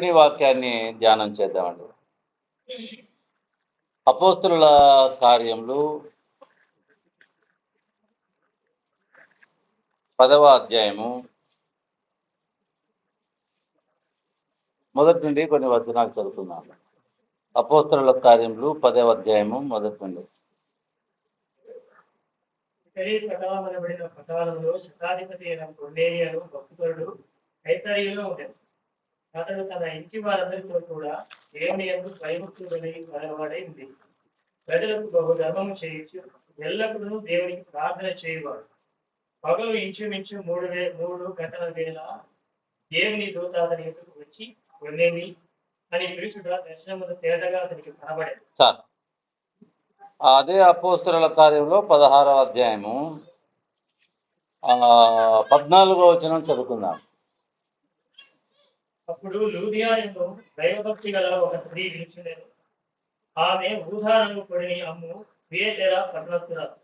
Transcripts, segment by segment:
దేవుని వాక్యాన్ని ధ్యానం చేద్దామండి. అపోస్తలుల కార్యములు 10వ అధ్యాయము మొదటి నుండి కొన్ని వచనాలు చదువుతున్నాను. అపోస్తలుల కార్యములు 10వ అధ్యాయము మొదటి నుండి. సకాలమనబడిన ప్రకారంలో శతాధిపతి అయిన కొర్నేలియను భక్తుడు కైసరయ్యలో ఉండేది. అతడు తన ఇంటి వారందరితో కూడా దేవుని యందు భయభక్తులని కలవాడై ఉంది. ప్రజలకు బహు ధర్మము చేయొచ్చు, ఎల్లప్పుడూ దేవునికి ప్రార్థన చేయవాడు. పగలు ఇంచుమించు 3 గంటల వేళ దేవుని దూత అతని ఎదురుకు వచ్చి కొన్నేమి అని పిలుచుట దర్శనములు తేటగా అతనికి కనబడేది. అదే అపోస్తలుల కార్యంలో 16వ అధ్యాయము 14వ వచనం చదువుకుందాం. అప్పుడు లూదియా యందు దైవభక్తి గల ఒక స్త్రీ నిలిచినది. ఆమె ఊదా రంగు పొడిని అమ్ము థియేటరా పట్టణస్తురాలు.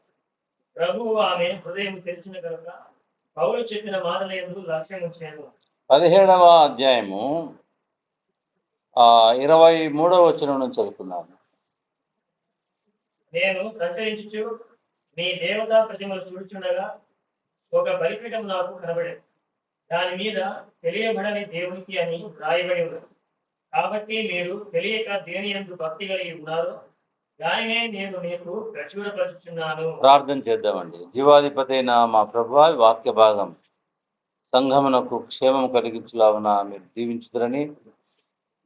ప్రభువు ఆమె హృదయం తెరిచిన కనుక పౌలు చెప్పిన మాటల యందు లక్ష్యం ఉంచాను. 17వ అధ్యాయము 23వ వచనం నుంచి చదువుకుందాము. నేను సంచరించుచు నీ దేవతా ప్రతిమలు చూచుండగా ఒక బలిపీఠం నాకు కనబడేది. దాని మీద తెలియబడని దేవునికి అని రాయబడి ఉన్నది. కాబట్టి మీరు తెలియక దేని యందు భక్తి కలిగి ఉన్నారు, దానినే నేను నీకు ప్రచురపరుచున్నాను. ప్రార్థన చేద్దామండి. జీవాధిపతి అయిన మా ప్రభువా, వాక్య భాగం సంఘమునకు క్షేమం కలిగించులాగున మీరు దీవించుదరని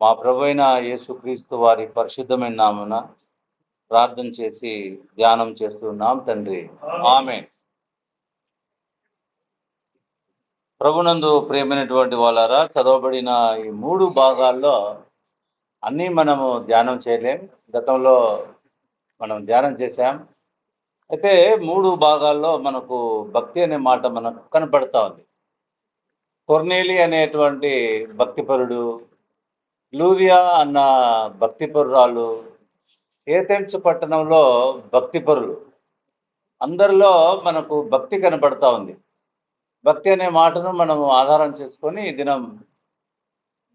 మా ప్రభు అయిన యేసుక్రీస్తు వారి పరిశుద్ధమైన నామమున ప్రార్థన చేసి ధ్యానం చేస్తున్నాం తండ్రి, ఆమేన్. ప్రభునందు ప్రియమైనటువంటి వాళ్ళారా, చదవబడిన ఈ 3 భాగాల్లో అన్నీ మనము ధ్యానం చేయలేం. గతంలో మనం ధ్యానం చేశాం. అయితే 3 భాగాల్లో మనకు భక్తి అనే మాట మనకు కనపడతా ఉంది. కొర్నేలి అనేటువంటి భక్తిపరుడు, లూదియా అన్న భక్తిపరురాలు, ఏథెన్స్ పట్టణంలో భక్తిపరులు, అందరిలో మనకు భక్తి కనపడతా ఉంది. భక్తి అనే మాటను మనము ఆధారం చేసుకొని ఈ దినం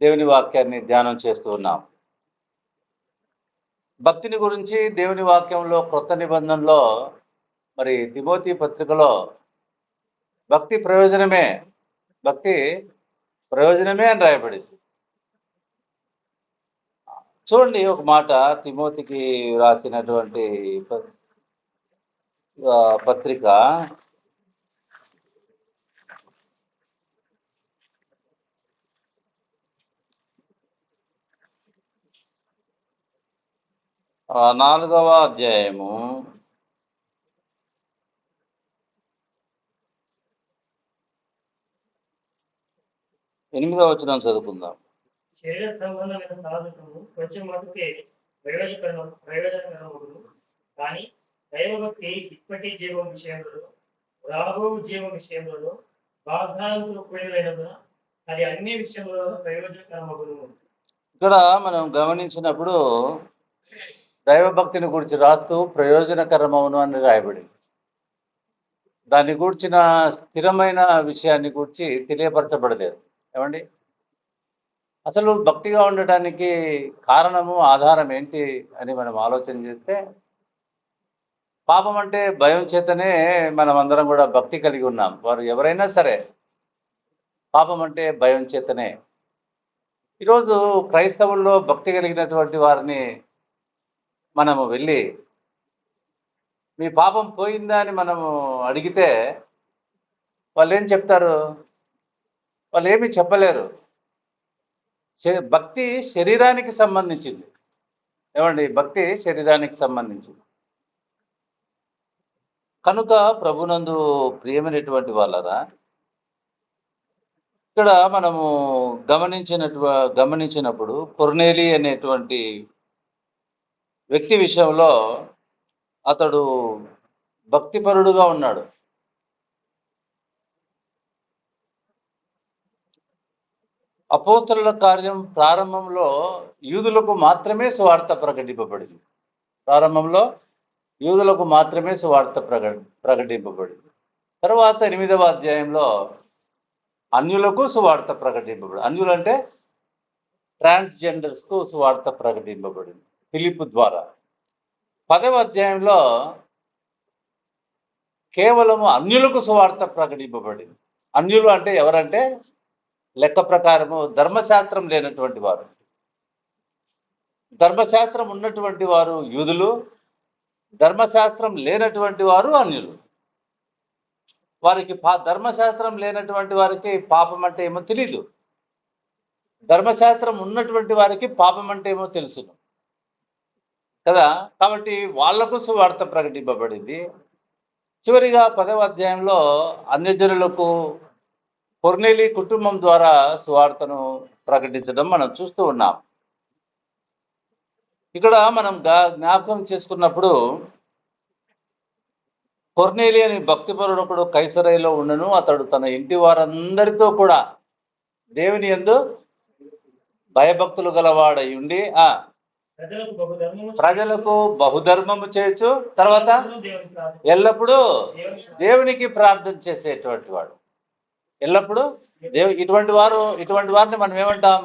దేవుని వాక్యాన్ని ధ్యానం చేస్తూ ఉన్నాం. భక్తిని గురించి దేవుని వాక్యంలో క్రొత్త నిబంధనలో మరి తిమోతి పత్రికలో భక్తి ప్రయోజనమే అని రాయబడింది. చూడండి ఒక మాట, తిమోతికి రాసినటువంటి పత్రిక 4వ అధ్యాయము 8వ వచనం చదువుకుందాం. శరీర సంబంధమైన సాధనము కొంచెం మటుకే ప్రయోజనకరములు, కానీ దైవభక్తి ఇప్పటి జీవం విషయంలో, రాబో జీవం విషయంలో వాగ్దానంతో కూడినైనందున అది అన్ని విషయంలో ప్రయోజనకరమగును. ఇక్కడ మనం గమనించినప్పుడు దైవభక్తిని గురించి రాస్తూ ప్రయోజనకరమవును అని రాయబడింది. దాన్ని గూర్చిన స్థిరమైన విషయాన్ని గురించి తెలియపరచబడలేదు. ఏమండి, అసలు భక్తిగా ఉండటానికి కారణము, ఆధారం ఏంటి అని మనం ఆలోచన చేస్తే, పాపం అంటే భయం చేతనే మనం అందరం కూడా భక్తి కలిగి ఉన్నాం. వారు ఎవరైనా సరే పాపం అంటే భయం చేతనే. ఈరోజు క్రైస్తవుల్లో భక్తి కలిగినటువంటి వారిని మనము వెళ్ళి మీ పాపం పోయిందా అని మనము అడిగితే వాళ్ళు ఏం చెప్తారు? వాళ్ళు ఏమీ చెప్పలేరు. భక్తి శరీరానికి సంబంధించింది. ఏమండి, భక్తి శరీరానికి సంబంధించింది. కనుక ప్రభునందు ప్రియమైనటువంటి వాళ్ళరా, ఇక్కడ మనము గమనించినప్పుడు కొర్నేలి అనేటువంటి వ్యక్తి విషయంలో అతడు భక్తిపరుడుగా ఉన్నాడు. అపోస్తలుల కార్యం ప్రారంభంలో యూదులకు మాత్రమే సువార్త ప్రకటింపబడింది. తర్వాత 8వ అధ్యాయంలో అన్యులకు సువార్త ప్రకటింపబడింది. అన్యులంటే ట్రాన్స్జెండర్స్కు సువార్త ప్రకటింపబడింది ఫిలిప్పు ద్వారా. 10వ అధ్యాయంలో కేవలము అన్యులకు సువార్త ప్రకటింపబడింది. అన్యులు అంటే ఎవరంటే లెక్క ప్రకారము ధర్మశాస్త్రం లేనటువంటి వారు. ధర్మశాస్త్రం ఉన్నటువంటి వారు యూదులు, ధర్మశాస్త్రం లేనటువంటి వారు అన్యులు. వారికి ధర్మశాస్త్రం లేనటువంటి వారికి పాపం అంటే ఏమో తెలీదు, ధర్మశాస్త్రం ఉన్నటువంటి వారికి పాపం అంటే ఏమో తెలుసును కదా. కాబట్టి వాళ్లకు సువార్త ప్రకటింపబడింది. చివరిగా 10వ అధ్యాయంలో అన్యజనులకు కొర్నేలి కుటుంబం ద్వారా సువార్తను ప్రకటించడం మనం చూస్తూ ఉన్నాం. ఇక్కడ మనం జ్ఞాపకం చేసుకున్నప్పుడు కొర్నేలి అని భక్తిపరుడు ఒకడు కైసరయ్యలో ఉండను. అతడు తన ఇంటి వారందరితో కూడా దేవుని యందు భయభక్తులు గలవాడై ఉండి ప్రజలకు బహుధర్మము చేయొచ్చు, తర్వాత ఎల్లప్పుడూ దేవునికి ప్రార్థన చేసేటువంటి వాడు. ఎల్లప్పుడూ ఇటువంటి వారిని మనం ఏమంటాం?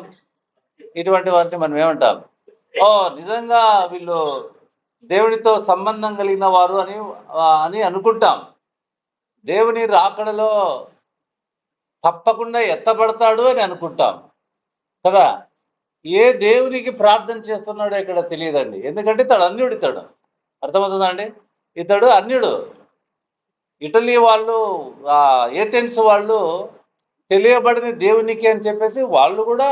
ఓ నిజంగా వీళ్ళు దేవునితో సంబంధం కలిగిన వారు అని అనుకుంటాం. దేవుని రాకడలో తప్పకుండా ఎత్తబడతాడు అని అనుకుంటాం కదా. ఏ దేవునికి ప్రార్థన చేస్తున్నాడో ఇక్కడ తెలియదండి. ఎందుకంటే ఇతడు అన్యుడు. అర్థమవుతుందండి? ఇతడు అన్యుడు. ఇటలీ వాళ్ళు, ఏథెన్స్ వాళ్ళు తెలియబడిన దేవునికి అని చెప్పేసి వాళ్ళు కూడా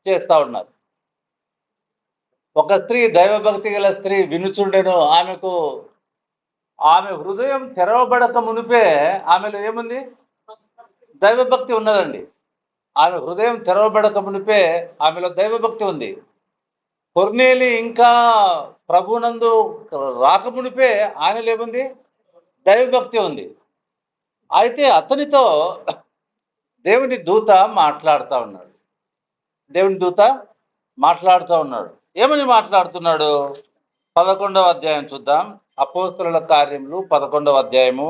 చేస్తా ఉన్నారు. ఒక స్త్రీ, దైవభక్తి గల స్త్రీ వినుచుండెను. ఆమె హృదయం తెరవబడక మునిపే ఆమెలో ఏముంది? దైవభక్తి ఉన్నదండి. ఆమె హృదయం తెరవబడక మునిపే ఆమెలో దైవభక్తి ఉంది. కొర్నేలి ఇంకా ప్రభునందు రాకమునిపే ఆమెలో ఏముంది? దైవభక్తి ఉంది. అయితే అతనితో దేవుని దూత మాట్లాడుతూ ఉన్నాడు. ఏమని మాట్లాడుతున్నాడు? 11వ అధ్యాయం చూద్దాం. అపోస్తలుల కార్యములు 11వ అధ్యాయము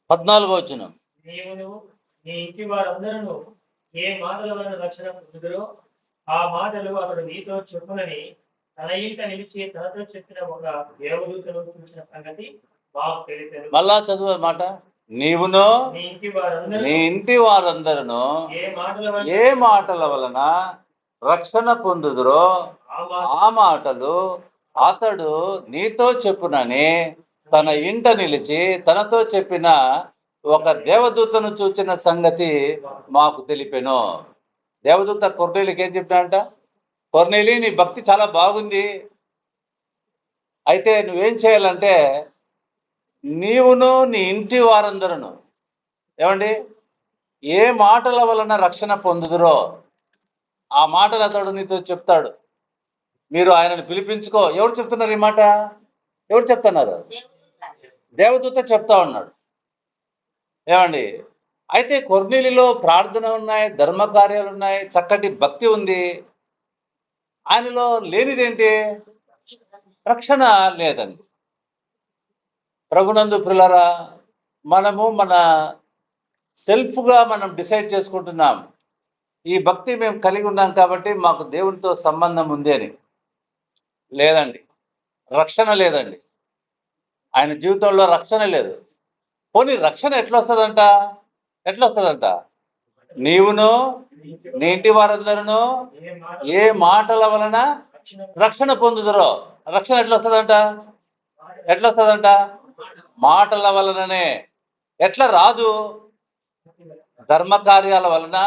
14వ వచనం. నీవును నీ ఇంటి వారందరూ ఏ మాటల వలన రక్షణ పొందుదురో ఆ మాటలు అతడు నీతో చెప్పునని తన ఇంట నిలిచి తనతో చెప్పిన ఒక దేవదూతను చూసిన సంగతి మాకు తెలియదు. మళ్ళా చదువు మాట. నీవును నీ ఇంటి వారందరూ ఏ మాటల వలన రక్షణ పొందుదురో ఆ మాటలు అతడు నీతో చెప్పునని తన ఇంట నిలిచి తనతో చెప్పిన ఒక దేవదూతను చూచిన సంగతి మాకు తెలిపెను. దేవదూత కొర్నేలికి ఏం చెప్పినాడంట? కొర్నేలి, నీ భక్తి చాలా బాగుంది. అయితే నువ్వేం చేయాలంటే నీవును నీ ఇంటి వారందరూ ఏమండి ఏ మాటల వలన రక్షణ పొందుదురో ఆ మాటలు అతడు నీతో చెప్తాడు. మీరు ఆయనను పిలిపించుకో. ఎవరు చెప్తున్నారు ఈ మాట? ఎవరు చెప్తున్నారు? దేవదూత చెప్తా ఉన్నాడు. ఏమండి? అయితే కొర్నేలిలో ప్రార్థన ఉన్నాయి, ధర్మ కార్యాలు ఉన్నాయి, చక్కటి భక్తి ఉంది. ఆయనలో లేనిదేంటి? రక్షణ లేదండి. ప్రభునందు ప్రియులారా, మనము మన సెల్ఫ్గా మనం డిసైడ్ చేసుకుంటున్నాం, ఈ భక్తి మేము కలిగి ఉన్నాం కాబట్టి మాకు దేవునితో సంబంధం ఉంది అని. లేదండి, రక్షణ లేదండి. ఆయన జీవితంలో రక్షణ లేదు. పోనీ రక్షణ ఎట్లొస్తుందంట? నీవును నీ ఇంటి వారందరూ ఏ మాటల వలన రక్షణ పొందుదురో. రక్షణ ఎట్లొస్తుందంట? మాటల వలననే. ఎట్లా రాదు? ధర్మ కార్యాల వలన,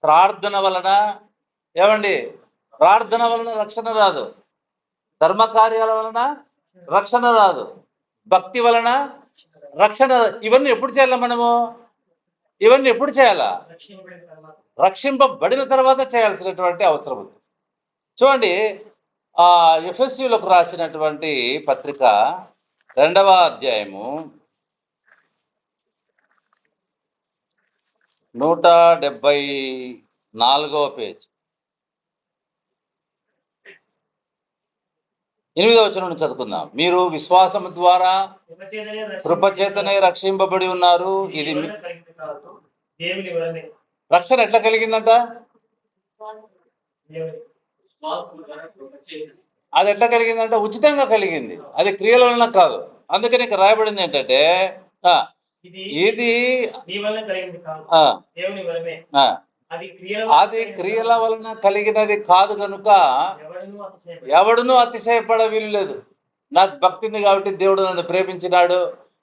ప్రార్థన వలన. ఏమండి? ప్రార్థన వలన రక్షణ రాదు, ధర్మ కార్యాల వలన రక్షణ రాదు, భక్తి వలన రక్షణ. ఇవన్నీ ఎప్పుడు చేయాలా మనము? ఇవన్నీ ఎప్పుడు చేయాలా? రక్షింపబడిన తర్వాత చేయాల్సినటువంటి అవసరం ఉంది. చూడండి, ఎఫెసీయులకు రాసినటువంటి పత్రిక 2వ అధ్యాయము 174వ పేజ్ 8వ వచనం నుంచి చదువుకుందాం. మీరు విశ్వాసము ద్వారా కృపచేతనే రక్షింపబడి ఉన్నారు. ఇది రక్షణ ఎట్లా కలిగిందంట? దేవుని అది ఎట్లా కలిగిందంటే ఉచితంగా కలిగింది, అది క్రియల వలన కాదు. అందుకని ఇక్కడ రాయబడింది ఏంటంటే ఆ, ఇది ఇది నీ వల్ల కలిగింది కాదు, ఆ, దేవుని వలనే. ఆ, అది క్రియల అది క్రియల వలన కలిగినది కాదు కనుక ఎవడను అతిశయపడడు. ఎవడునూ అతిశయపడ వీల్లేదు. నాకు భక్తి ఉంది కాబట్టి దేవుడు నన్ను ప్రేమించినాడు,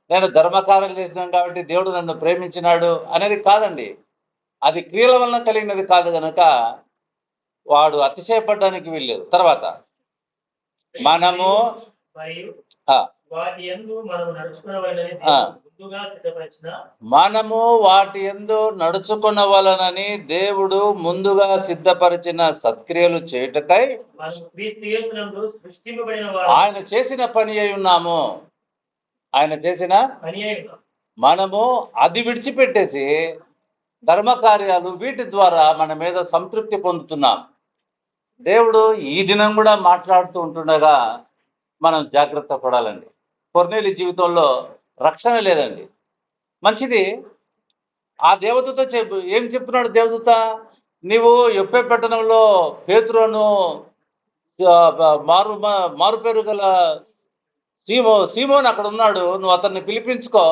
నేను ధర్మకార్యం చేసినాను కాబట్టి దేవుడు నన్ను ప్రేమించినాడు అనేది కాదండి. అది క్రియల వలన కలిగినది కాదు కనుక వాడు అతిశయపడడానికి వీల్లేదు. తర్వాత మనము మరియు ఆ, వాటి యందు మనం నడుచుకునవలెనని ఆ. ముందుగా సిద్ధపరిచిన మనము వాటి యందు నడుచుకొనవలనని దేవుడు ముందుగా సిద్ధపరిచిన సత్క్రియలు చేయుటకై మనం క్రీస్తు యేసునందు సృష్టింపబడిన వారు ఆయన చేసిన పని అయి ఉన్నాము. ఆయన చేసిన పని అయి ఉన్నాం. మనము అది విడిచిపెట్టేసి ధర్మకార్యాలు వీటి ద్వారా మన మీద సంతృప్తి పొందుతున్నాం. దేవుడు ఈ దినం కూడా మాట్లాడుతూ ఉంటుండగా మనం జాగ్రత్త పడాలండి. కొర్నేలి జీవితంలో రక్షణ లేదండి. మంచిది, ఆ దేవదూత ఏం చెప్తున్నాడు దేవదూత? నీవు యొప్పే పట్టణంలో పేతురును మారు పేరు గల సీమోన్ అక్కడ ఉన్నాడు, నువ్వు అతన్ని పిలిపించుకో,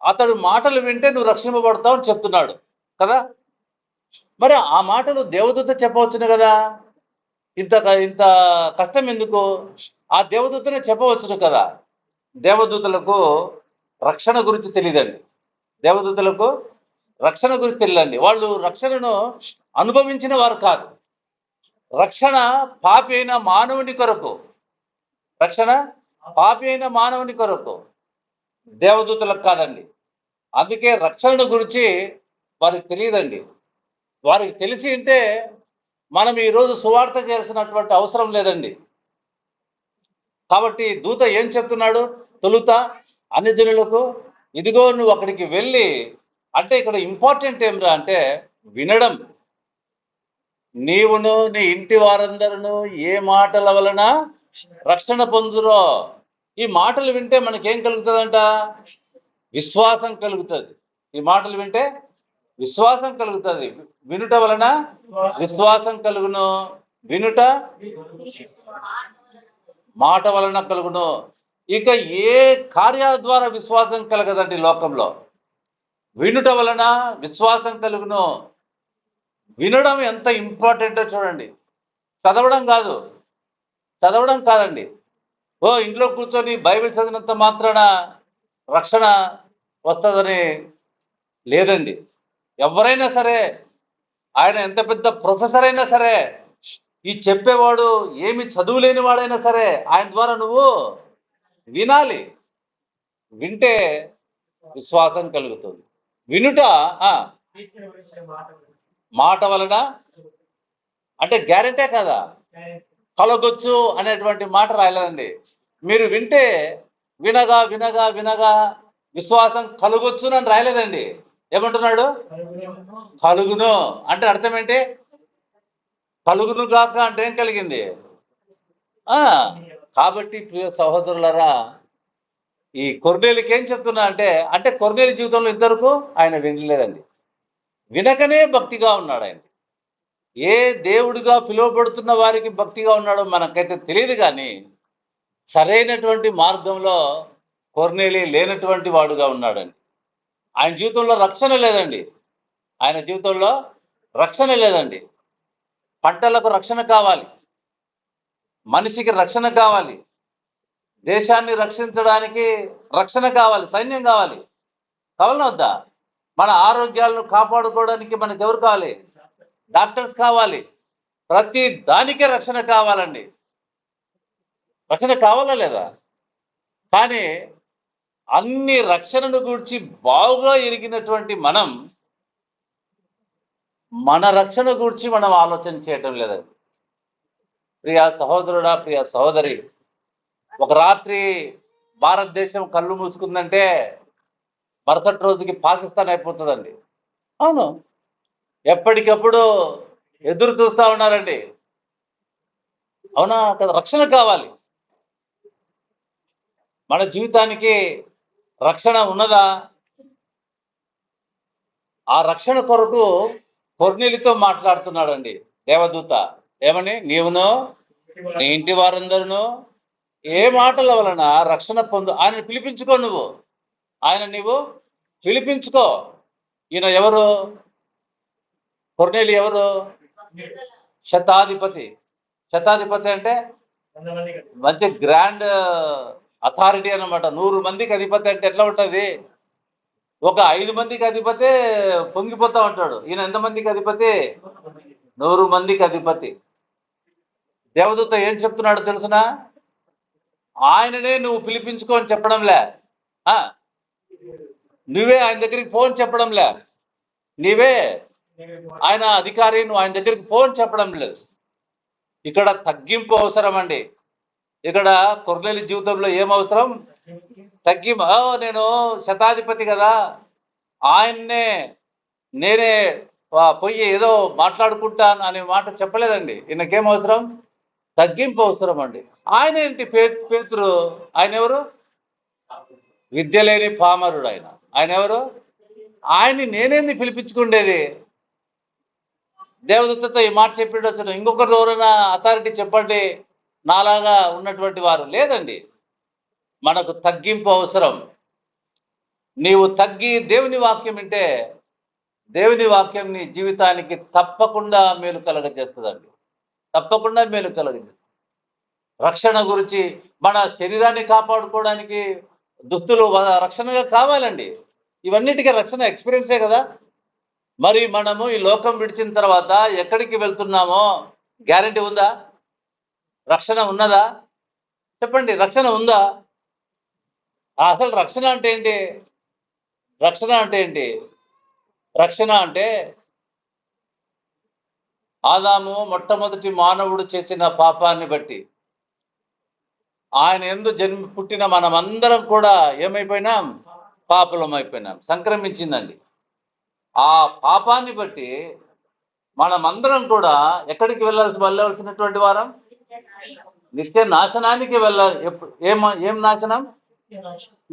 అతడు మాటలు వింటే నువ్వు రక్షింపబడతావు అని చెప్తున్నాడు కదా. మరి ఆ మాటలు దేవదూత చెప్పవచ్చును కదా, ఇంత ఇంత కష్టం ఎందుకు? ఆ దేవదూతనే చెప్పవచ్చును కదా. దేవదూతలకు రక్షణ గురించి తెలియదండి. దేవదూతలకు రక్షణ గురించి తెలియదండి. వాళ్ళు రక్షణను అనుభవించిన వారు కాదు. రక్షణ పాపి అయిన మానవుని కొరకు, రక్షణ పాపి అయిన మానవుని కొరకు, దేవదూతలకు కాదండి. అందుకే రక్షణ గురించి వారికి తెలియదండి. వారికి తెలిసి ఉంటే మనం ఈరోజు సువార్త చేయాల్సినటువంటి అవసరం లేదండి. కాబట్టి దూత ఏం చెప్తున్నాడు? తొలుత అన్ని జనులకు, ఇదిగో నువ్వు అక్కడికి వెళ్ళి, అంటే ఇక్కడ ఇంపార్టెంట్ ఏమిరా అంటే వినడం. నీవును నీ ఇంటి వారందరూ ఏ మాటల వలన రక్షణ పొందురో. ఈ మాటలు వింటే మనకేం కలుగుతుందంట? విశ్వాసం కలుగుతుంది. ఈ మాటలు వింటే విశ్వాసం కలుగుతుంది. వినుట వలన విశ్వాసం కలుగును, వినుట మాట వలన కలుగును. ఇక ఏ కార్యాల ద్వారా విశ్వాసం కలగదండి లోకంలో? వినుట వలన విశ్వాసం కలుగును. వినడం ఎంత ఇంపార్టెంటో చూడండి. చదవడం కాదండి. ఓ ఇంట్లో కూర్చొని బైబిల్ చదివినంత మాత్రాన రక్షణ వస్తుందని లేదండి. ఎవరైనా సరే, ఆయన ఎంత పెద్ద ప్రొఫెసర్ అయినా సరే, ఈ చెప్పేవాడు ఏమి చదువు లేని వాడైనా సరే, ఆయన ద్వారా నువ్వు వినాలి. వింటే విశ్వాసం కలుగుతుంది. వినుట క్రీస్తుని గురించిన మాటలు మాట వలన అంటే గ్యారెంటే కదా. కలగొచ్చు అనేటువంటి మాట రాయలేదండి. మీరు వింటే వినగా వినగా వినగా విశ్వాసం కలుగొచ్చునని రాయలేదండి. ఏమంటున్నాడు? కలుగును అంటే అర్థం ఏంటి? కలుగును కాక అంటే ఏం కలిగింది? కాబట్టి ప్రియ సహోదరులారా, ఈ కొర్నేలికి ఏం చెప్తున్నా అంటే కొర్నేలి జీవితంలో ఇంతవరకు ఆయన వినలేదండి. వినకనే భక్తిగా ఉన్నాడు ఆయన. ఏ దేవుడిగా పిలువబడుతున్న వారికి భక్తిగా ఉన్నాడో మనకైతే తెలియదు, కానీ సరైనటువంటి మార్గంలో కొర్నేలి లేనటువంటి వాడుగా ఉన్నాడండి. ఆయన జీవితంలో రక్షణ లేదండి. ఆయన జీవితంలో రక్షణ లేదండి. పంటలకు రక్షణ కావాలి, మనిషికి రక్షణ కావాలి, దేశాన్ని రక్షించడానికి రక్షణ కావాలి, సైన్యం కావాలి. కావాలన్నా వద్దా? మన ఆరోగ్యాలను కాపాడుకోవడానికి మనకు ఎవరు కావాలి? డాక్టర్స్ కావాలి. ప్రతి దానికే రక్షణ కావాలండి. రక్షణ కావాలా లేదా? కానీ అన్ని రక్షణను గురించి బాగా ఎరిగినటువంటి మనం మన రక్షణ గురించి మనం ఆలోచన చేయటం లేదండి. ప్రియ సహోదరుడా, ప్రియ సహోదరి, ఒక రాత్రి భారతదేశం కళ్ళు మూసుకుందంటే మరుసటి రోజుకి పాకిస్తాన్ అయిపోతుందండి. అవును, ఎప్పటికప్పుడు ఎదురు చూస్తూ ఉన్నారండి. అవునా కదా? రక్షణ కావాలి. మన జీవితానికి రక్షణ ఉన్నదా? ఆ రక్షణ కొరకు కొర్నేలితో మాట్లాడుతున్నాడండి దేవదూత. ఏమని? నీవును నీ ఇంటి వారందరూ ఏ మాటల వలన రక్షణ పొందు. ఆయన పిలిపించుకో, నీవు పిలిపించుకో. ఈయన ఎవరు? కొర్నేలి ఎవరు? శతాధిపతి. శతాధిపతి అంటే మంచి గ్రాండ్ అథారిటీ అన్నమాట. 100 మందికి అధిపతి అంటే ఎట్లా ఉంటుంది? ఒక 5 మందికి అధిపతి పొంగిపోతా ఉంటాడు. ఈయన ఎంతమందికి అధిపతి? 100 మందికి అధిపతి. దేవదూత ఏం చెప్తున్నాడు తెలుసునా? ఆయననే నువ్వు పిలిపించుకో అని చెప్పడంలే. నువ్వే ఆయన దగ్గరికి ఫోన్ చెప్పడంలే. నీవే ఆయన అధికారి, నువ్వు ఆయన దగ్గరికి ఫోన్ చెప్పడం లేదు. ఇక్కడ తగ్గింపు అవసరం అండి. ఇక్కడ కొర్నేలి జీవితంలో ఏం అవసరం? తగ్గింపు. నేను శతాధిపతి కదా, ఆయన్నే నేనే పోయి ఏదో మాట్లాడుకుంటాను అనే మాట చెప్పలేదండి. ఈయనకేం అవసరం? తగ్గింపు అవసరం అండి. ఆయన ఏంటి? పేతురు. ఆయన ఎవరు? విద్య లేని పామరుడు. ఆయన ఎవరు? ఆయన్ని నేనేంది పిలిపించుకుండేది? దేవదూతతో ఈ మాట చెప్పాడు. అసలు ఇంకొకరు ఎవరైనా అథారిటీ చెప్పండి నాలాగా ఉన్నటువంటి వారు. లేదండి, మనకు తగ్గింపు అవసరం. నీవు తగ్గి దేవుని వాక్యం వింటే దేవుని వాక్యం నీ జీవితానికి తప్పకుండా మేలు కలగజేస్తుందండి. తప్పకుండా మేలు కలగజేస్తుంది. రక్షణ గురించి, మన శరీరాన్ని కాపాడుకోవడానికి దుస్తులు రక్షణగా కావాలండి. ఇవన్నిటికీ రక్షణ ఎక్స్పీరియన్సే కదా. మరి మనము ఈ లోకం విడిచిన తర్వాత ఎక్కడికి వెళ్తున్నామో గ్యారంటీ ఉందా? రక్షణ ఉన్నదా? చెప్పండి, రక్షణ ఉందా? అసలు రక్షణ అంటే ఏంటి? రక్షణ అంటే ఏంటి? రక్షణ అంటే ఆదాము మొట్టమొదటి మానవుడు చేసిన పాపాన్ని బట్టి ఆయన యందు పుట్టిన మనమందరం కూడా ఏమైపోయినాం? పాపులం అయిపోయినాం. సంక్రమించిందండి. ఆ పాపాన్ని బట్టి మనమందరం కూడా ఎక్కడికి వెళ్ళవలసినటువంటి వారం? నిత్య నాశనానికి వెళ్ళాలి. ఏం నాశనం?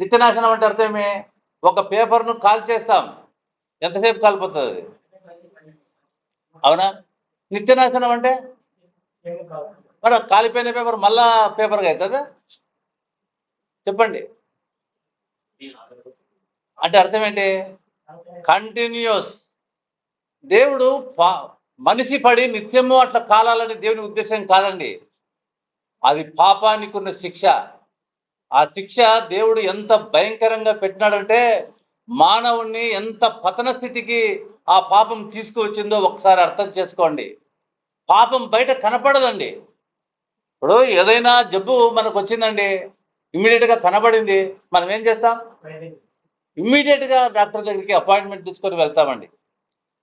నిత్య నాశనం అంటే అర్థమే, ఒక పేపర్ను కాల్ చేస్తాం, ఎంతసేపు కాలిపోతుంది? అవునా? నిత్య నాశనం అంటే మరి కాలిపోయిన పేపర్ మళ్ళా పేపర్గా అవుతుందా? చెప్పండి. అంటే అర్థం ఏంటి? కంటిన్యూస్. దేవుడు మనిషి పడి నిత్యము అట్లా కాలాలని దేవుని ఉద్దేశం కాదండి. అది పాపానికి ఉన్న శిక్ష. ఆ శిక్ష దేవుడు ఎంత భయంకరంగా పెట్టినాడంటే మానవుణ్ణి ఎంత పతన స్థితికి ఆ పాపం తీసుకువచ్చిందో ఒకసారి అర్థం చేసుకోండి. పాపం బయట కనపడదండి. ఇప్పుడు ఏదైనా జబ్బు మనకు వచ్చిందండి, ఇమ్మీడియట్గా కనబడింది, మనం ఏం చేస్తాం? ఇమ్మీడియట్గా డాక్టర్ దగ్గరికి అపాయింట్మెంట్ తీసుకొని వెళ్తామండి.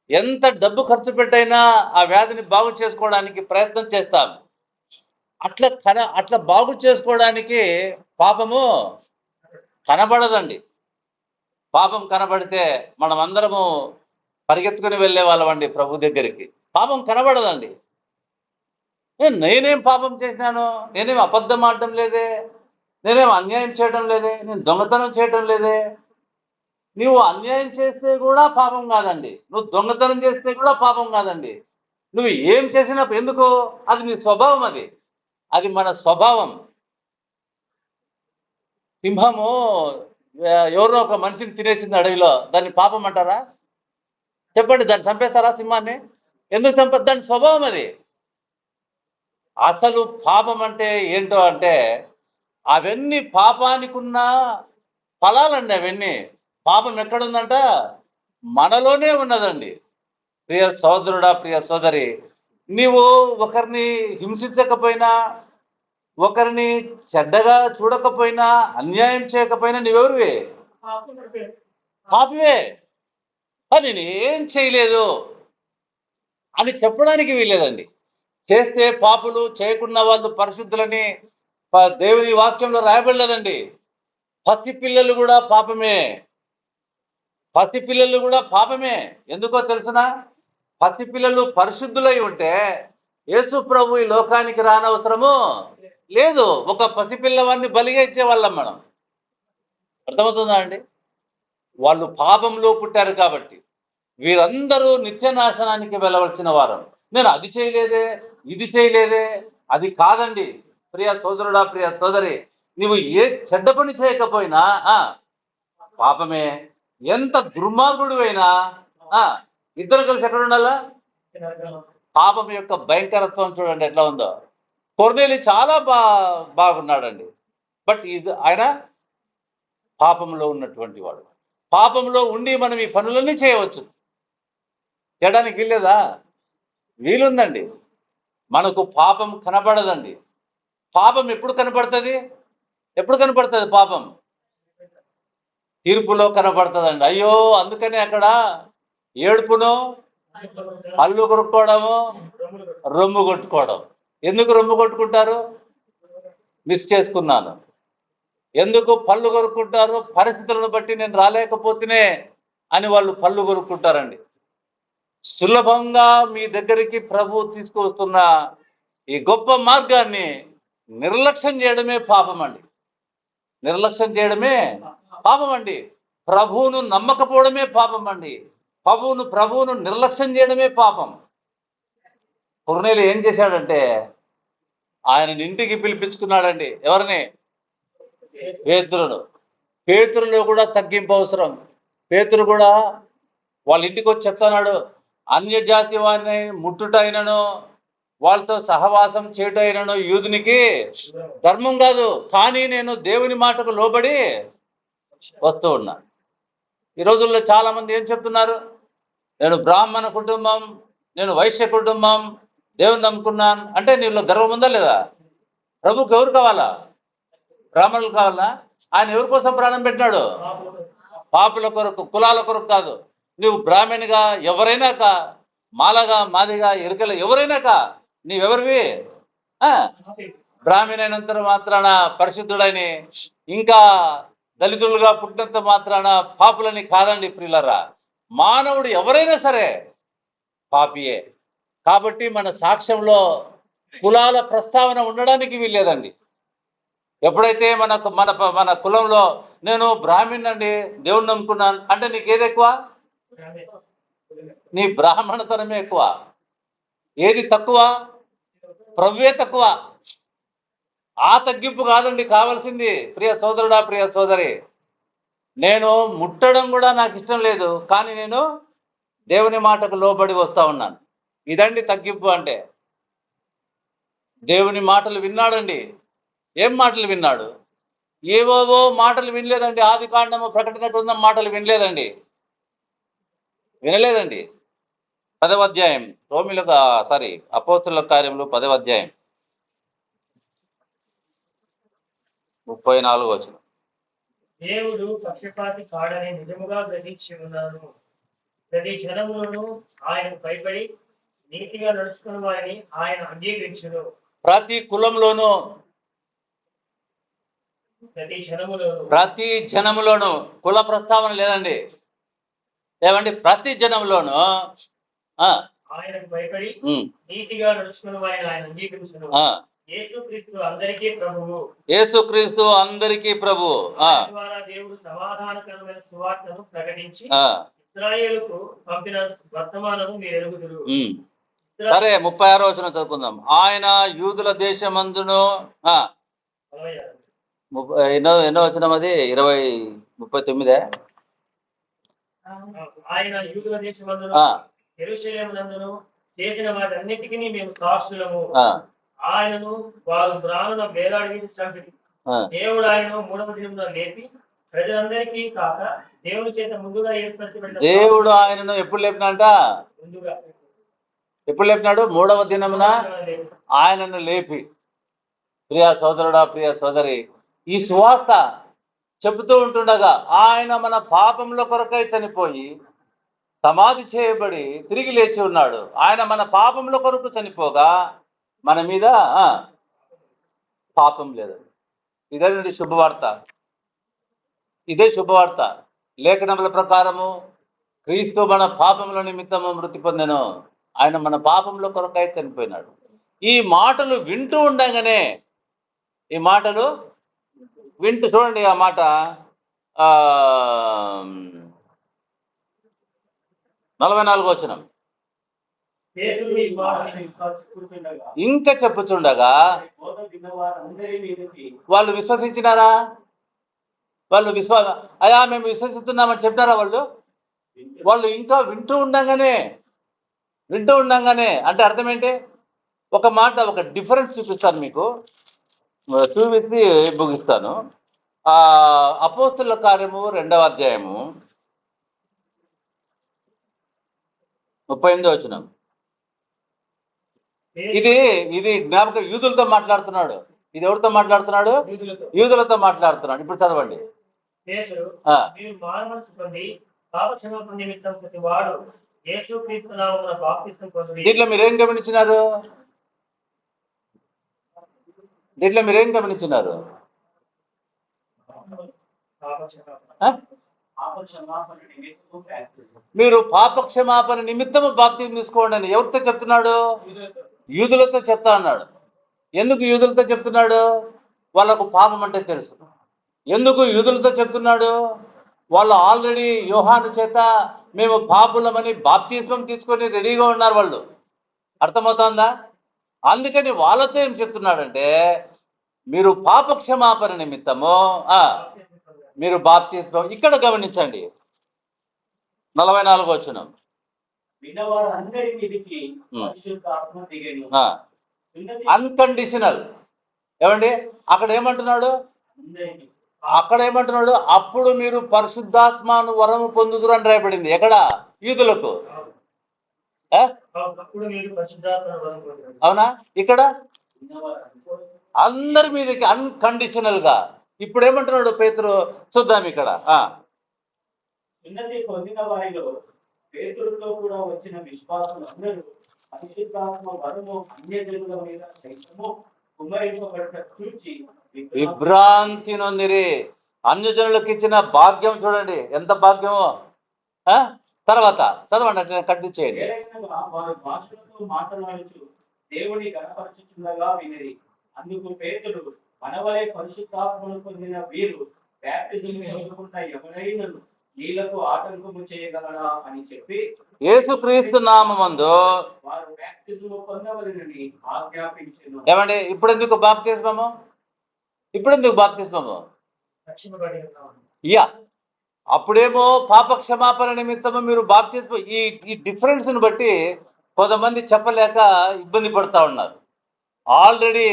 ఎంత డబ్బు ఖర్చు పెట్టైనా ఆ వ్యాధిని బాగు చేసుకోవడానికి ప్రయత్నం చేస్తాం. అట్లా బాగు చేసుకోవడానికి పాపము కనబడదండి. పాపం కనబడితే మనం అందరము పరిగెత్తుకుని వెళ్ళే వాళ్ళమండి ప్రభు దగ్గరికి. పాపం కనబడదండి. నేనేం పాపం చేసినాను? నేనేం అబద్ధం ఆడటం లేదే, నేనేం అన్యాయం చేయడం లేదే, నేను దొంగతనం చేయడం లేదే. నువ్వు అన్యాయం చేస్తే కూడా పాపం కాదండి, నువ్వు దొంగతనం చేస్తే కూడా పాపం కాదండి. నువ్వు ఏం చేసినప్పుడు ఎందుకు? అది నీ స్వభావం. అది మన స్వభావం. సింహము ఎవరో ఒక మనిషిని తినేసింది అడవిలో, దాన్ని పాపం అంటారా? చెప్పండి, దాన్ని చంపేస్తారా సింహాన్ని? ఎందుకు చంపారు? దాని స్వభావం అది. అసలు పాపం అంటే ఏంటో అంటే అవన్నీ పాపానికి ఉన్న ఫలాలండి. అవన్నీ పాపం ఎక్కడుందంట? మనలోనే ఉన్నదండి. ప్రియ సోదరుడా, ప్రియ సోదరి, నీవు ఒకరిని హింసించకపోయినా, ఒకరిని చెడ్డగా చూడకపోయినా, అన్యాయం చేయకపోయినా నీవెవరివే? పాపివే. నేను ఏం చేయలేదు అని చెప్పడానికి వీలేదండి. చేస్తే పాపులు, చేయకున్న వాళ్ళు పరిశుద్ధులని దేవుని వాక్యంలో రాయబడలేదండి. పసిపిల్లలు కూడా పాపమే. పసిపిల్లలు కూడా పాపమే. ఎందుకో తెలుసునా? పసిపిల్లలు పరిశుద్ధులై ఉంటే యేసు ప్రభు ఈ లోకానికి రానవసరము లేదు. ఒక పసిపిల్లవాడిని బలిగా ఇచ్చేవాళ్ళం మనం. అర్థమవుతుందా అండి? వాళ్ళు పాపంలో పుట్టారు కాబట్టి, వీరందరూ నిత్య నాశనానికి వెళ్ళవలసిన వారు. నేను అది చేయలేదే, ఇది చేయలేదే, అది కాదండి. ప్రియ సోదరుడా, ప్రియ సోదరి, నువ్వు ఏ చెడ్డ పని చేయకపోయినా పాపమే. ఎంత దుర్మార్గుడు అయినా ఇద్దరు కలిసి ఎక్కడ ఉండాలా? పాపం యొక్క భయంకరత్వం చూడండి ఎట్లా ఉందో. కొర్నేలి చాలా బాగున్నాడండి, బట్ ఇది ఆయన పాపంలో ఉన్నటువంటి వాడు. పాపంలో ఉండి మనం ఈ పనులన్నీ చేయవచ్చు, చేయడానికి వీల్లేదా? వీలుందండి. మనకు పాపం కనపడదండి. పాపం ఎప్పుడు కనపడుతుంది? ఎప్పుడు కనపడుతుంది పాపం? తీర్పులో కనపడుతుందండి. అయ్యో, అందుకని అక్కడ ఏడుపును, పళ్ళు కొరుక్కోవడము, రొమ్ము కొట్టుకోవడం. ఎందుకు రొమ్ము కొట్టుకుంటారు? మిస్ చేసుకున్నాను. ఎందుకు పళ్ళు కొరుక్కుంటారు? పరిస్థితులను బట్టి నేను రాలేకపోతేనే అని వాళ్ళు పళ్ళు కొరుక్కుంటారండి. సులభంగా మీ దగ్గరికి ప్రభు తీసుకువస్తున్న ఈ గొప్ప మార్గాన్ని నిర్లక్ష్యం చేయడమే పాపం అండి. నిర్లక్ష్యం చేయడమే పాపం అండి. ప్రభువును నమ్మకపోవడమే పాపం అండి. ప్రభువును నిర్లక్ష్యం చేయడమే పాపం. కొర్నేలి ఏం చేశాడంటే ఆయనని ఇంటికి పిలిపించుకున్నాడండి. ఎవరిని? పేతురును. పేతురులో కూడా తగ్గింపు అవసరం. పేతురు కూడా వాళ్ళ ఇంటికి వచ్చి చెప్తున్నాడు, అన్యజాతి వారిని ముట్టుటైనను వాళ్ళతో సహవాసం చేయటైనను యూదునికి ధర్మం కాదు, కానీ నేను దేవుని మాటకు లోబడి వస్తూ ఉన్నా. ఈ రోజుల్లో చాలా మంది ఏం చెప్తున్నారు? నేను బ్రాహ్మణ కుటుంబం, నేను వైశ్య కుటుంబం, దేవుని నమ్ముకున్నాను అంటే నీలో గర్వం ఉందా లేదా? ప్రభుకి ఎవరు కావాలా? బ్రాహ్మణులు కావాలా? ఆయన ఎవరి కోసం ప్రాణం పెట్టినాడు? పాపుల కొరకు, కులాల కొరకు కాదు. నువ్వు బ్రాహ్మణిగా ఎవరైనా కా, మాలగా, మాదిగా, ఎరుకలు ఎవరైనా కా, నీవెవరివి? బ్రాహ్మణైనంత మాత్రాన పరిశుద్ధుడని, ఇంకా దళితులుగా పుట్టినంత మాత్రాన పాపులని కాదండి ప్రియులరా. మానవుడు ఎవరైనా సరే పాపియే. కాబట్టి మన సాక్ష్యంలో కులాల ప్రస్తావన ఉండడానికి వీల్లేదండి. ఎప్పుడైతే మన మన మన కులంలో నేను బ్రాహ్మణునండి, దేవుణ్ణి నమ్ముకున్నాను అంటే నీకేది ఎక్కువ? నీ బ్రాహ్మణతనమే ఎక్కువ. ఏది తక్కువ? ప్రభువే తక్కువ. ఆ తగ్గింపు కాదండి కావాల్సింది. ప్రియ సోదరుడా, ప్రియ సోదరి, నేను ముట్టడం కూడా నాకు ఇష్టం లేదు, కానీ నేను దేవుని మాటకు లోబడి వస్తా ఉన్నాను. ఇదండి తగ్గింపు అంటే. దేవుని మాటలు విన్నాడండి. ఏం మాటలు విన్నాడు? ఏవోవో మాటలు వినలేదండి. ఆది కాండము, ప్రకటన గ్రంథం మాటలు వినలేదండి, వినలేదండి. 10వ అధ్యాయం అపోస్తలుల కార్యములు 10వ అధ్యాయం 34వ వచనం. దేవుడు పక్షపాతి కాడని నిజముగా గ్రహించి ఉన్నాను. ప్రతి జనములను ఆయన భయపడి నీతిగా నడుచుకున్న వారిని ఆయన అంగీకరించును. ప్రతి కులంలోనూ, ప్రతి జనములోను కుల ప్రస్తావన లేదండి. ఏమండి? ప్రతి జనంలోనూ ఆయనకు భయపడి నీతిగా నడుచుకున్న వారిని ఆయన అంగీకరించును. యేసుక్రీస్తు అందరికీ ప్రభువు. యేసుక్రీస్తు అందరికీ ప్రభువు. ద్వారా దేవుడు సమాధానకరమైన సువార్తను ప్రకటించి ఇశ్రాయేలుకు పంపిన వర్తమానము మీరు ఎరుగుదురు. సరే, 36వ వచనం చదువుకుందాం. ఆయన యూదుల దేశమందును, ఎన్నో వచనం అది? 39. ఆయన యూదుల దేశమందును యెరూషలేమునందును చేసిన వాటన్నిటికీ మేము సాక్షులము. ఆయనను వారు బ్రాహ్మణ వేలాడి చంపిరి. దేవుడు ఆయనను 3వ దినమున లేపి ప్రజలందరికీ కాక దేవుని చేత ముందుగా ఏర్పరచబడిన, దేవుడు ఆయనను ఎప్పుడు లేపినాడంట? ముందుగా. ఎప్పుడు లేపినాడు? 3వ దినమున ఆయనను లేపి. ప్రియ సోదరుడా, ప్రియ సోదరి, ఈ సువార్త చెబుతూ ఉంటుండగా ఆయన మన పాపంలో కొరకై చనిపోయి సమాధి చేయబడి తిరిగి లేచి ఉన్నాడు. ఆయన మన పాపంలో కొరకు చనిపోగా మన మీద పాపం లేదు. ఇదేనండి శుభవార్త. ఇదే శుభవార్త. లేఖనముల ప్రకారము క్రీస్తు మన పాపముల నిమిత్తము మృతి పొందెను. ఆయన మన పాపంలో కొరకై చనిపోయినాడు. ఈ మాటలు వింటూ ఉండగానే, ఈ మాటలు వింటూ చూడండి, ఆ మాట 44వ వచనం. పేతురు ఈ మాటలు ఇంకా చెప్పుచుండగా ఇంకా చెప్పుచుండగా బోధ విన్నవారందరి మీదకి వాళ్ళు విశ్వసించినారా? వాళ్ళు అయ్యా మేము విశ్వసిస్తున్నామని చెప్తారా వాళ్ళు? వాళ్ళు ఇంకా వింటూ ఉండంగానే అంటే అర్థం ఏంటి? ఒక మాట, ఒక డిఫరెన్స్ చూపిస్తాను మీకు, చూపించి ముగిస్తాను. అపోస్తుల కార్యము 2వ అధ్యాయము 38వ వచనం. ఇది జ్ఞాపకం, యూదులతో మాట్లాడుతున్నాడు. ఇది ఎవరితో మాట్లాడుతున్నాడు? యూదులతో మాట్లాడుతున్నాడు. ఇప్పుడు చదవండి. పేతురు, మీరు మారుమనసు పొంది పాపక్షమాపణ నిమిత్తం ప్రతి వాడు యేసుక్రీస్తు నామమున బాప్తిసం పొంది. దీంట్లో మీరేం గమనించినారు? మీరు పాపక్షమాపణ నిమిత్తము బాప్తిసం తీసుకోండి అని ఎవరితో చెప్తున్నాడు? యూదులతో చెప్తా అన్నాడు. ఎందుకు యూదులతో చెప్తున్నాడు? వాళ్ళకు పాపం అంటే తెలుసు. ఎందుకు యూదులతో చెప్తున్నాడు? వాళ్ళు ఆల్రెడీ యోహాను చేత మేము పాపులమని బాప్తిస్మం తీసుకొని రెడీగా ఉన్నారు వాళ్ళు. అర్థమవుతోందా? అందుకని వాళ్ళతో ఏం చెప్తున్నాడంటే, మీరు పాపక్షమాపణ నిమిత్తము మీరు బాప్తిస్మం. ఇక్కడ గమనించండి 44వ వచనం. అన్కండిషనల్. ఏమండి అక్కడ ఏమంటున్నాడు? అప్పుడు మీరు పరిశుద్ధాత్మను వరము పొందుదురు అని రాయబడింది. ఎక్కడ? యూదులకు. అవునా? ఇక్కడ అందరి మీదకి అన్కండిషనల్ గా. ఇప్పుడు ఏమంటున్నాడు పేతురు? చూద్దాం ఇక్కడ. పొందిన వారిలో పేతురుతో కూడా వచ్చిన విశ్వాసం అందరూ పరిశుద్ధాత్మ వరము అన్యజనుల మీద సైతము కుమ్మరింపబడ్డ చూచి విభ్రాంతి నొందిరి. అన్యజనులకు ఇచ్చిన భాగ్యం చూడండి, ఎంత భాగ్యమో. తర్వాత చదవండి, అంటే కంటిన్యూ చేయండి. వారు భాషలతో మాట్లాడుచు దేవుని గణపరచుచుండగా వినిరి. అందుకు పేతురు, మనవలే పరిశుద్ధాత్మను పొందిన వీరు బ్యాప్టిజం పొందకుండా ఎవరైనా నీళ్లకు ఆటంకము చేయగలరా అని చెప్పి యేసుక్రీస్తు నామమందు వారు బ్యాప్టిజం పొందవలెనని ఆజ్ఞాపించెను. ఏమండి ఇప్పుడు ఎందుకు బాప్తిస్మము? అప్పుడేమో పాప క్షమాపణ నిమిత్తము మీరు బాప్తిస్మం. ఈ డిఫరెన్స్ ను బట్టి కొంతమంది చెప్పలేక ఇబ్బంది పడతా ఉన్నారు. ఆల్రెడీ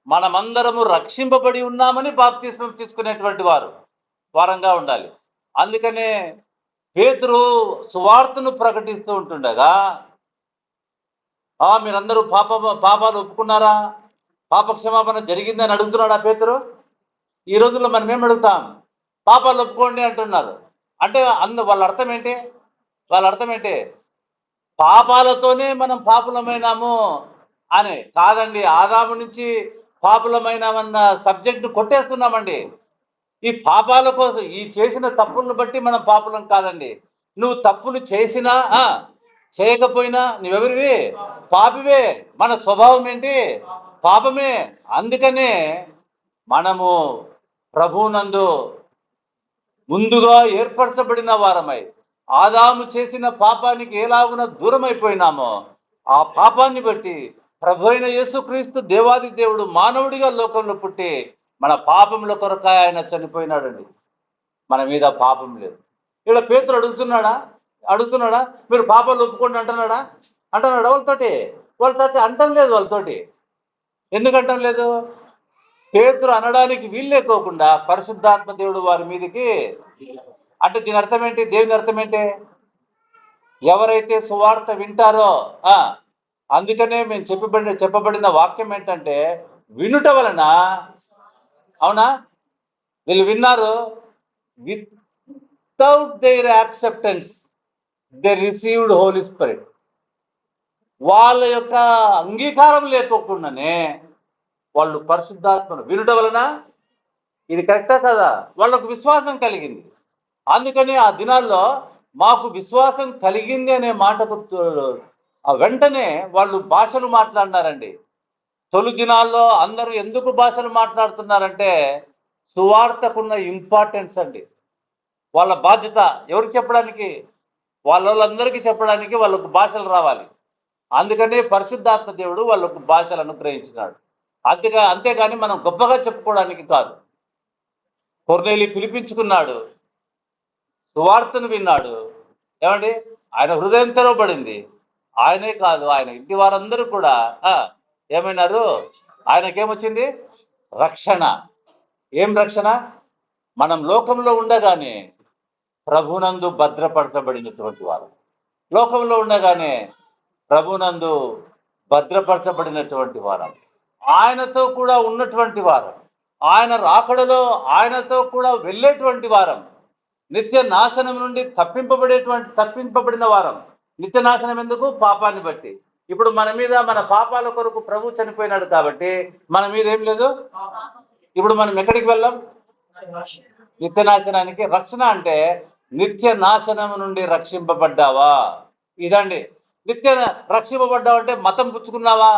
మనమందరము రక్షింపబడి ఉన్నామని బాప్తిస్మం తీసుకునేటువంటి వారంగా ఉండాలి. అందుకనే పేతురు సువార్తను ప్రకటిస్తూ ఉంటుండగా, మీరందరూ పాపాలు ఒప్పుకున్నారా, పాప క్షమాపణ జరిగిందని అడుగుతున్నాడా పేతురు? ఈ రోజుల్లో మనం ఏం అడుగుతాం? పాపాలు ఒప్పుకోండి అంటున్నారు. అంటే వాళ్ళ అర్థం ఏంటి? పాపాలతోనే మనం పాపులమైనాము అని కాదండి. ఆదాము నుంచి పాపులమైనామన్న సబ్జెక్టు కొట్టేస్తున్నామండి. ఈ పాపాల కోసం, ఈ చేసిన తప్పులను బట్టి మనం పాపులం కాదండి. నువ్వు తప్పులు చేసినా చేయకపోయినా నువ్వెవరివి? పాపివే. మన స్వభావం ఏంటి? పాపమే. అందుకనే మనము ప్రభువునందు ముందుగా ఏర్పరచబడిన వారమై ఆదాము చేసిన పాపానికి ఎలాగున దూరం అయిపోయినామో ఆ పాపాన్ని బట్టి ప్రభు అయిన యేసుక్రీస్తు దేవాది దేవుడు మానవుడిగా లోకంలో పుట్టి మన పాపముల కొరకాయ ఆయన చనిపోయినాడండి. మన మీద పాపం లేదు. ఇక్కడ పేతురు అడుగుతున్నాడా మీరు పాపాలు ఒప్పుకోండి అంటున్నాడా వాళ్ళతోటి అంటం లేదు. వాళ్ళతోటి ఎందుకంటం లేదు? పేతురు అనడానికి వీలు లేకోకుండా పరిశుద్ధాత్మ దేవుడు వారి మీదకి. అంటే దీని అర్థం ఏంటి? దేవుని అర్థం ఏంటి? ఎవరైతే సువార్త వింటారో, అందుకనే మేము చెప్పబడిన వాక్యం ఏంటంటే, వినుట వలన, అవునా, వీళ్ళు విన్నారు, without their acceptance they received holy spirit. వాళ్ళ యొక్క అంగీకారం లేకోకుండానే వాళ్ళు పరిశుద్ధాత్మను వినుట వలన, ఇది కరెక్టా కదా, వాళ్ళకు విశ్వాసం కలిగింది. అందుకని ఆ దినాల్లో మాకు విశ్వాసం కలిగింది అనే మాటకు వెంటనే వాళ్ళు భాషలు మాట్లాడినారండి. తొలి దినాల్లో అందరూ ఎందుకు భాషలు మాట్లాడుతున్నారంటే సువార్తకున్న ఇంపార్టెన్స్ అండి. వాళ్ళ బాధ్యత ఎవరికి చెప్పడానికి? వాళ్ళందరికీ చెప్పడానికి వాళ్ళకు భాషలు రావాలి. అందుకనే పరిశుద్ధాత్మ దేవుడు వాళ్ళకు భాషలు అనుగ్రహించినాడు. అంతేగాని మనం గొప్పగా చెప్పుకోవడానికి కాదు. కొర్నేలి పిలిపించుకున్నాడు, సువార్తను విన్నాడు. ఏమండి, ఆయన హృదయం తెరవబడింది. ఆయనే కాదు, ఆయన ఇంటి వారందరూ కూడా ఏమైనారు? ఆయనకేమొచ్చింది? రక్షణ. ఏం రక్షణ? మనం లోకంలో ఉండగానే ప్రభునందు భద్రపరచబడినటువంటి వారు, లోకంలో ఉండగానే ప్రభునందు భద్రపరచబడినటువంటి వారు, ఆయనతో కూడా ఉన్నటువంటి వారు, ఆయన రాకడలో ఆయనతో కూడా వెళ్ళేటువంటి వారం, నిత్య నాశనం నుండి తప్పింపబడిన వారం. నిత్య నాశనం ఎందుకు? పాపాన్ని బట్టి. ఇప్పుడు మన మీద, మన పాపాల కొరకు ప్రభు చనిపోయినాడు కాబట్టి మన మీద ఏం లేదు. ఇప్పుడు మనం ఎక్కడికి వెళ్ళాం? నిత్య నాశనానికి. రక్షణ అంటే నిత్య నాశనం నుండి రక్షింపబడ్డావా? ఇదండి. రక్షింపబడ్డావంటే మతం పుచ్చుకున్నావా?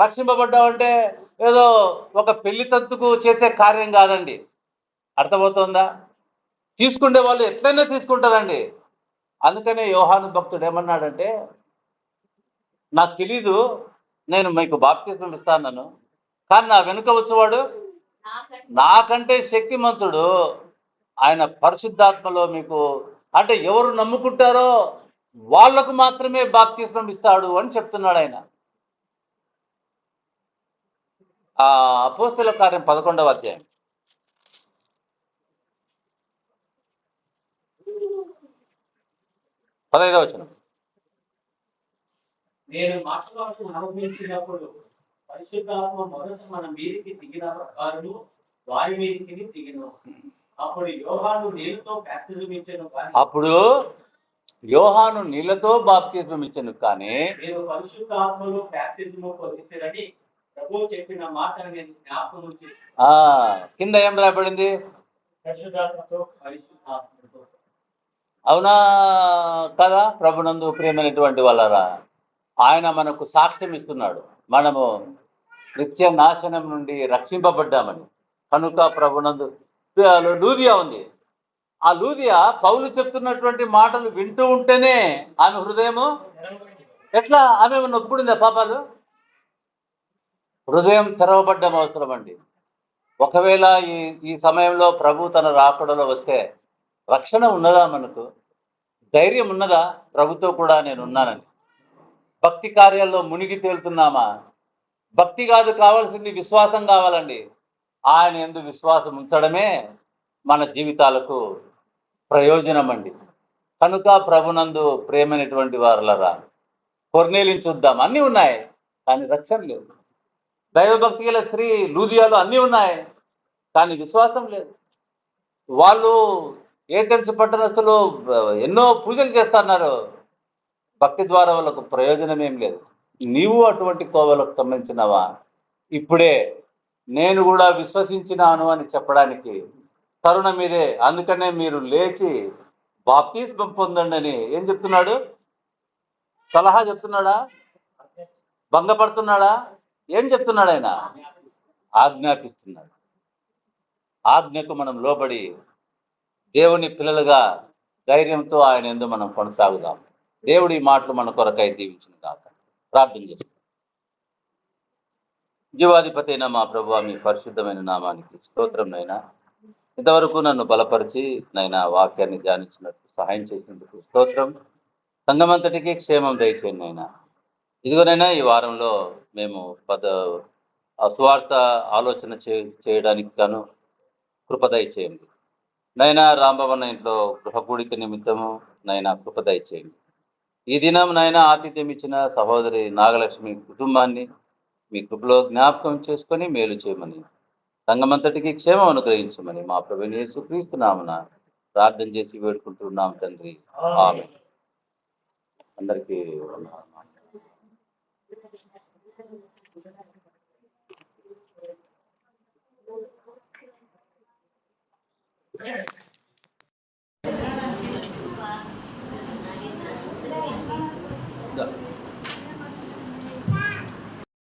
రక్షింపబడ్డావంటే ఏదో ఒక పెళ్లి తంతుకు చేసే కార్యం కాదండి. అర్థమవుతుందా? తీసుకునే వాళ్ళు ఎట్లయినా తీసుకుంటారండి. అందుకనే యోహాను భక్తుడు ఏమన్నాడంటే, నాకు తెలీదు, నేను మీకు బాప్తిస్మం ఇస్తాను, కానీ నా వెనుక వచ్చేవాడు నాకంటే శక్తిమంతుడు, ఆయన పరిశుద్ధాత్మలో మీకు, అంటే ఎవరు నమ్ముకుంటారో వాళ్లకు మాత్రమే బాప్తిస్మం ఇస్తాడు అని చెప్తున్నాడు ఆయన. అపోస్తలుల కార్యం 11వ అధ్యాయం. పదైదవ వచనం. నేను మాట్లాడుతూ అనుభవించినప్పుడు పరిశుద్ధాత్మ మొదట మన మీదికి దిగిన ప్రకారము వారి మీదికి దిగిన. అప్పుడు యోహాను నీళ్లతో బాప్తిస్మం ఇచ్చెను కానీ నేను పరిశుద్ధాత్మలో బాప్తిస్మం పొందించదని ప్రభువు చెప్పిన మాటను నేను జ్ఞాపకం చేసి. కింద ఏం రాయబడింది? పరిశుద్ధాత్మతో. అవునా కదా? ప్రభునందు ప్రియమైనటువంటి వాళ్ళరా, ఆయన మనకు సాక్ష్యం ఇస్తున్నాడు, మనము నిత్య నాశనం నుండి రక్షింపబడ్డామని. కనుక ప్రభునందు లూదియా ఉంది. ఆ లూదియా పౌలు చెప్తున్నటువంటి మాటలు వింటూ ఉంటేనే ఆమె హృదయము ఎట్లా, ఆమె నొప్పుడుందా? పాపాలు. హృదయం తెరవబడ్డం అవసరం అండి. ఒకవేళ ఈ సమయంలో ప్రభు తన రాకడలో వస్తే రక్షణ ఉన్నదా? మనకు ధైర్యం ఉన్నదా? ప్రభుతో కూడా నేను ఉన్నానని. భక్తి కార్యాల్లో మునిగి తేలుతున్నామా? భక్తి కాదు, కావాల్సింది విశ్వాసం కావాలండి. ఆయన యందు విశ్వాసం ఉంచడమే మన జీవితాలకు ప్రయోజనం అండి. కనుక ప్రభునందు ప్రేమైనటువంటి వారులరా, కొర్నేలిని చూద్దాం. అన్నీ ఉన్నాయి కానీ రక్షణ లేదు. దైవభక్తి గల స్త్రీ లూదియాలో అన్నీ ఉన్నాయి కానీ విశ్వాసం లేదు. వాళ్ళు ఏథెన్స్ పట్టణస్థులు ఎన్నో పూజలు చేస్తున్నారు, భక్తి ద్వారా వాళ్ళకు ప్రయోజనం ఏం లేదు. నీవు అటువంటి కోవలకు సంబంధించినవా? ఇప్పుడే నేను కూడా విశ్వసించినాను అని చెప్పడానికి తరుణం ఇదే. అందుకనే మీరు లేచి బాప్తిస్మం పొందండి అని ఏం చెప్తున్నాడు? సలహా చెప్తున్నాడా? భంగపడుతున్నాడా? ఏం చెప్తున్నాడు ఆయన? ఆజ్ఞాపిస్తున్నాడు. ఆజ్ఞకు మనం లోబడి దేవుని పిల్లలుగా ధైర్యంతో ఆయన యందు మనం కొనసాగుదాం. దేవుడి మాటలు మన కొరకై దీవించును గాక. ప్రార్థన చేస్తాం. జీవాధిపతి అయిన మా ప్రభువా, మీ పరిశుద్ధమైన నామానికి స్తోత్రం నైనా. ఇంతవరకు నన్ను బలపరిచి నైనా వాక్యాన్ని ధ్యానించినట్టు సహాయం చేసినందుకు స్తోత్రం. సంఘమంతటికి క్షేమం దయచేయండి నైనా. ఇదిగోనైనా ఈ వారంలో మేము సువార్త ఆలోచన చేయడానికి గాను కృప దయచేయండి నైనా. రాంభవన్ ఇంట్లో గృహకూడిక నిమిత్తము నైనా కృప దయచేయండి. ఈ దినం నైనా ఆతిథ్యం ఇచ్చిన సహోదరి నాగలక్ష్మి కుటుంబాన్ని మీ కృపలో జ్ఞాపకం చేసుకొని మేలు చేయమని, సంఘమంతటికి క్షేమం అనుగ్రహించమని మా ప్రభువైన యేసుక్రీస్తు నామమున ప్రార్థన చేసి వేడుకుంటున్నాం తండ్రి. ఆమేన్. అందరికీ Yeah.